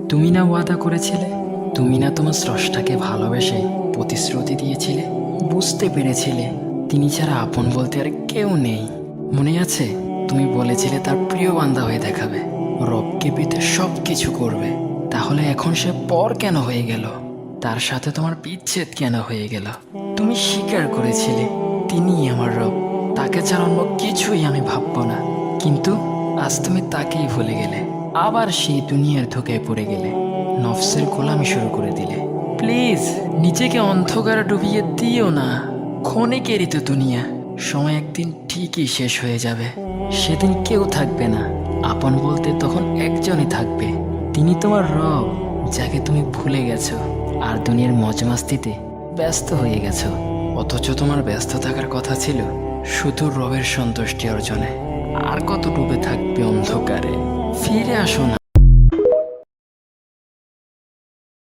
তুমি না ওয়াদা করেছিলে, তুমি না তোমার স্রষ্টাকে ভালোবেসে প্রতিশ্রুতি দিয়েছিলে, বুঝতে পেরেছিলে তিনি ছাড়া আপন বলতে আর কেউ নেই। মনে আছে তুমি বলেছিলে তার প্রিয় বান্দা হয়ে দেখাবে, রবকে পেতে সব কিছু করবে। তাহলে এখন সে পর কেন হয়ে গেল? তার সাথে তোমার বিচ্ছেদ কেন হয়ে গেল? তুমি স্বীকার করেছিলে তিনিই আমার রব, তাকে ছাড়া অন্য কিছুই আমি ভাববো না। কিন্তু আজ তুমি তাকেই ভুলে গেলে, আবার সেই দুনিয়ার ধোকায় পড়ে গেলে, নফসের গোলামি শুরু করে দিলে। প্লিজ নিজেকে অন্ধকারে ডুবিয়ে দিও না। ক্ষণিকেরই তো দুনিয়া, সময় একদিন ঠিকই শেষ হয়ে যাবে। সেদিন কেউ থাকবে না, আপন বলতে তখন একজনই থাকবে, তিনি তোমার রব, যাকে তুমি ভুলে গেছো আর দুনিয়ার মজমাস্তিতে ব্যস্ত হয়ে গেছো। অথচ তোমার ব্যস্ত থাকার কথা ছিল শুধু রবের সন্তুষ্টি অর্জনে। আর কত ডুবে থাকবে অন্ধকারে? ফিরে আসো না।